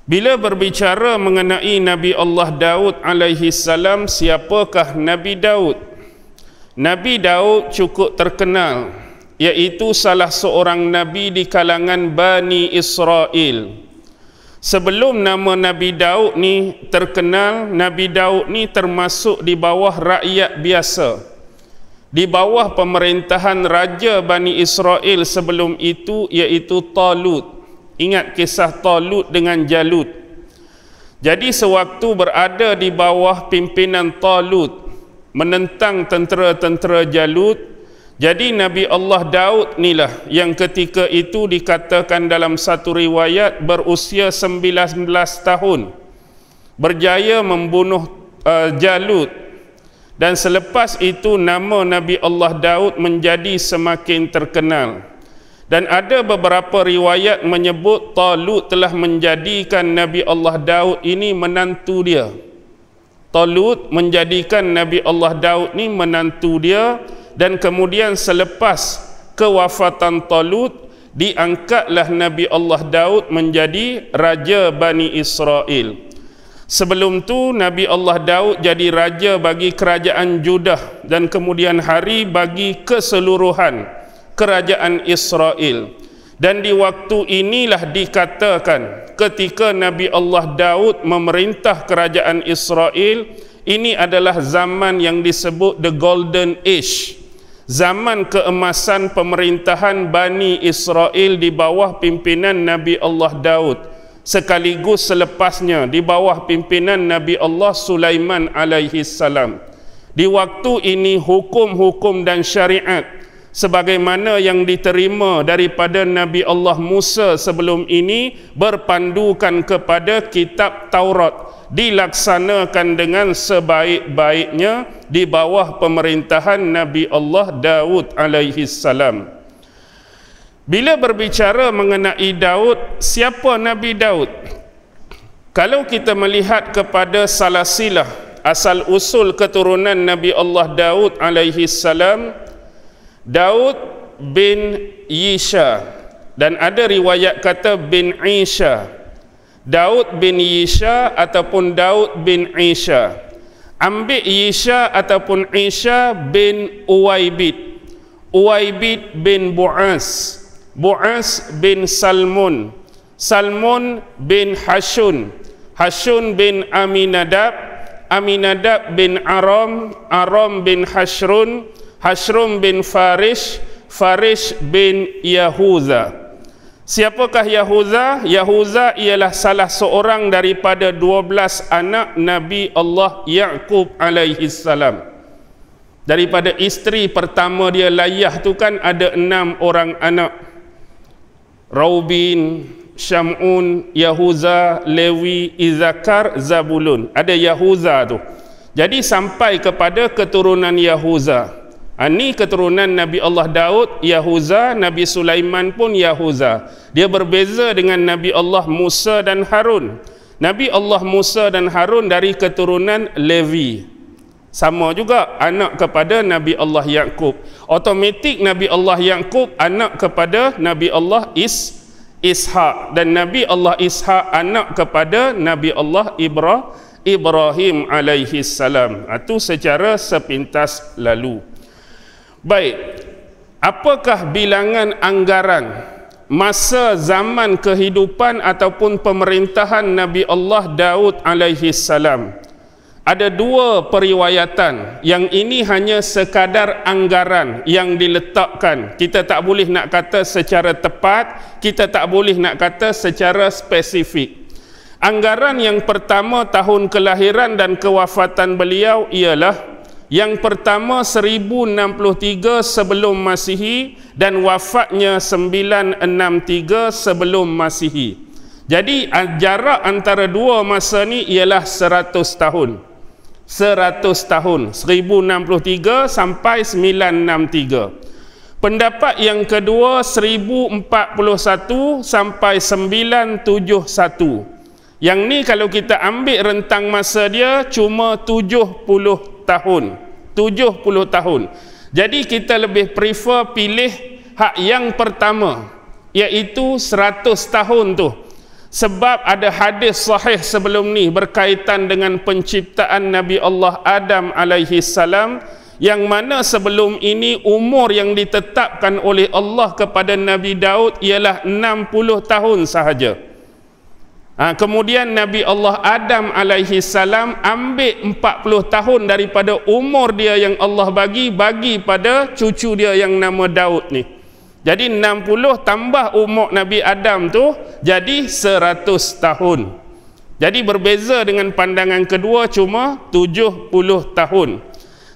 Bila berbicara mengenai Nabi Allah Daud alaihi salam, siapakah Nabi Daud? Nabi Daud cukup terkenal, iaitu salah seorang nabi di kalangan Bani Israel. Sebelum nama Nabi Daud ni terkenal, Nabi Daud ni termasuk di bawah rakyat biasa, di bawah pemerintahan Raja Bani Israel sebelum itu, iaitu Talut. Ingat kisah Talut dengan Jalut. Jadi sewaktu berada di bawah pimpinan Talut menentang tentera-tentera Jalut, jadi Nabi Allah Daud inilah yang ketika itu dikatakan dalam satu riwayat berusia 19 tahun, berjaya membunuh Jalut, dan selepas itu nama Nabi Allah Daud menjadi semakin terkenal. Dan ada beberapa riwayat menyebut Talut telah menjadikan Nabi Allah Daud ini menantu dia. Talut menjadikan Nabi Allah Daud ini menantu dia, dan kemudian selepas kewafatan Talut diangkatlah Nabi Allah Daud menjadi Raja Bani Israel. Sebelum tu Nabi Allah Daud jadi raja bagi kerajaan Judah, dan kemudian hari bagi keseluruhan kerajaan Israel. Dan di waktu inilah dikatakan ketika Nabi Allah Daud memerintah kerajaan Israel, ini adalah zaman yang disebut the Golden Age, zaman keemasan pemerintahan Bani Israel di bawah pimpinan Nabi Allah Daud, sekaligus selepasnya di bawah pimpinan Nabi Allah Sulaiman alaihi salam. Di waktu ini hukum-hukum dan syariat sebagaimana yang diterima daripada Nabi Allah Musa sebelum ini berpandukan kepada kitab Taurat, dilaksanakan dengan sebaik-baiknya di bawah pemerintahan Nabi Allah Daud alaihi salam. Bila berbicara mengenai Daud, siapa Nabi Daud? Kalau kita melihat kepada salasilah asal usul keturunan Nabi Allah Daud alaihi salam, Daud bin Yisha, dan ada riwayat kata bin Isha. Daud bin Yisha ataupun Daud bin Isha. Ambil Yisha ataupun Isha bin Uwaibid, Uwaibid bin Bu'as, Bu'as bin Salmun, Salmun bin Hashun, Hashun bin Aminadab, Aminadab bin Aram, Aram bin Hashrun, Hashrum bin Farish, Farish bin Yahuza. Siapakah Yahuza? Yahuza ialah salah seorang daripada 12 anak Nabi Allah Yaqub alaihi salam. Daripada isteri pertama dia Layah tu kan ada 6 orang anak. Raubin, Syamun, Yahuza, Lewi, Izakar, Zabulun. Ada Yahuza tu. Jadi sampai kepada keturunan Yahuza. Ini keturunan Nabi Allah Daud, Yahuza, Nabi Sulaiman pun Yahuza. Dia berbeza dengan Nabi Allah Musa dan Harun. Nabi Allah Musa dan Harun dari keturunan Levi. Sama juga anak kepada Nabi Allah Yaqub. Automatik Nabi Allah Yaqub anak kepada Nabi Allah Ishak, dan Nabi Allah Ishak anak kepada Nabi Allah Ibrahim alaihi salam. Itu secara sepintas lalu. Baik, apakah bilangan anggaran masa zaman kehidupan ataupun pemerintahan Nabi Allah Daud alaihi salam? Ada 2 periwayatan, yang ini hanya sekadar anggaran yang diletakkan. Kita tak boleh nak kata secara tepat, kita tak boleh nak kata secara spesifik. Anggaran yang pertama tahun kelahiran dan kewafatan beliau ialah yang pertama 1063 sebelum Masihi dan wafatnya 963 sebelum Masihi. Jadi jarak antara 2 masa ni ialah 100 tahun. 100 tahun, 1063 sampai 963. Pendapat yang kedua 1041 sampai 971. Yang ni kalau kita ambil rentang masa dia cuma 70 tahun. 70 tahun. Jadi kita lebih prefer pilih hak yang pertama, iaitu 100 tahun tu. Sebab ada hadis sahih sebelum ni berkaitan dengan penciptaan Nabi Allah Adam alaihi salam, yang mana sebelum ini umur yang ditetapkan oleh Allah kepada Nabi Daud ialah 60 tahun sahaja. Kemudian Nabi Allah Adam alaihi salam ambil 40 tahun daripada umur dia yang Allah bagi pada cucu dia yang nama Daud ni. Jadi 60 tambah umur Nabi Adam tu jadi 100 tahun. Jadi berbeza dengan pandangan kedua cuma 70 tahun.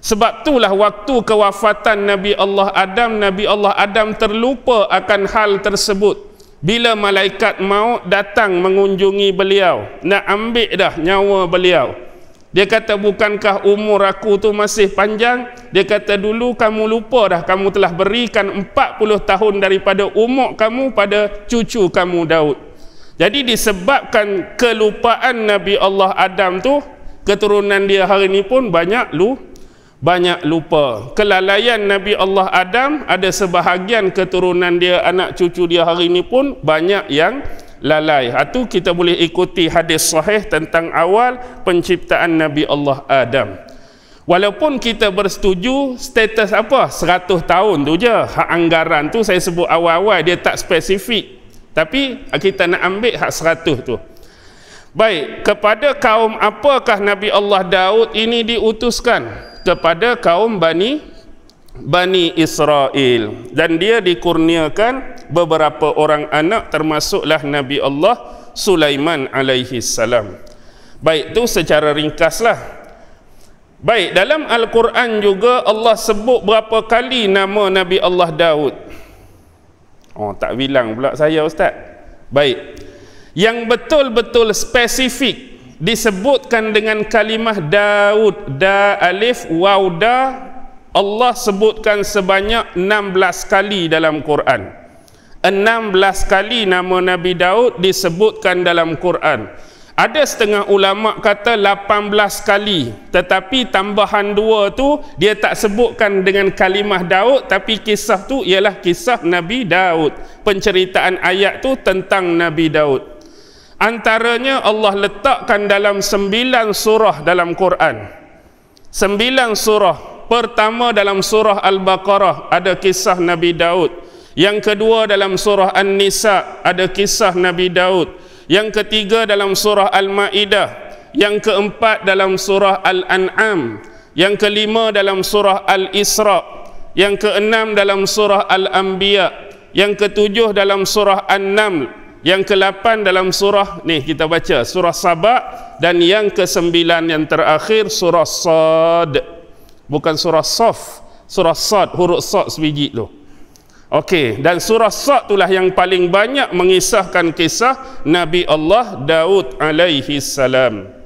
Sebab itulah waktu kewafatan Nabi Allah Adam terlupa akan hal tersebut. Bila malaikat maut datang mengunjungi beliau, nak ambil dah nyawa beliau. Dia kata, bukankah umur aku tu masih panjang? Dia kata, dulu kamu lupa dah, kamu telah berikan 40 tahun daripada umur kamu pada cucu kamu Daud. Jadi disebabkan kelupaan Nabi Allah Adam tu, keturunan dia hari ni pun banyak lupa. Kelalaian Nabi Allah Adam, ada sebahagian keturunan dia, anak cucu dia hari ni pun banyak yang lalai. Itu kita boleh ikuti hadis sahih tentang awal penciptaan Nabi Allah Adam. Walaupun kita bersetuju status apa 100 tahun tu je, hak anggaran tu saya sebut awal-awal dia tak spesifik, tapi kita nak ambil hak 100 tu. Baik, kepada kaum apakah Nabi Allah Daud ini diutuskan? Kepada kaum Bani Israel, dan dia dikurniakan beberapa orang anak, termasuklah Nabi Allah Sulaiman alaihi salam. Baik, itu secara ringkaslah. Baik, dalam Al-Quran juga Allah sebut berapa kali nama Nabi Allah Daud. Tak bilang pula saya, Ustaz. Baik, yang betul-betul spesifik disebutkan dengan kalimah Daud, da alif waw da, Allah sebutkan sebanyak 16 kali dalam Quran. 16 kali nama Nabi Daud disebutkan dalam Quran. Ada setengah ulama kata 18 kali, tetapi tambahan 2 tu dia tak sebutkan dengan kalimah Daud, tapi kisah tu ialah kisah Nabi Daud. Penceritaan ayat tu tentang Nabi Daud. Antaranya Allah letakkan dalam 9 surah dalam Quran. 9 surah. Pertama dalam surah Al-Baqarah ada kisah Nabi Daud. Yang kedua dalam surah An-Nisa ada kisah Nabi Daud. Yang ketiga dalam surah Al-Ma'idah. Yang keempat dalam surah Al-An'am. Yang kelima dalam surah Al-Isra. Yang keenam dalam surah Al-Anbiya. Yang ketujuh dalam surah An-Naml. Yang ke-8 dalam surah ni kita baca surah Saba, dan yang ke-9 yang terakhir surah Sad. Bukan surah Saf, surah Sad, huruf Sad sebiji tu. Okey, dan surah Sad itulah yang paling banyak mengisahkan kisah Nabi Allah Daud alaihi salam.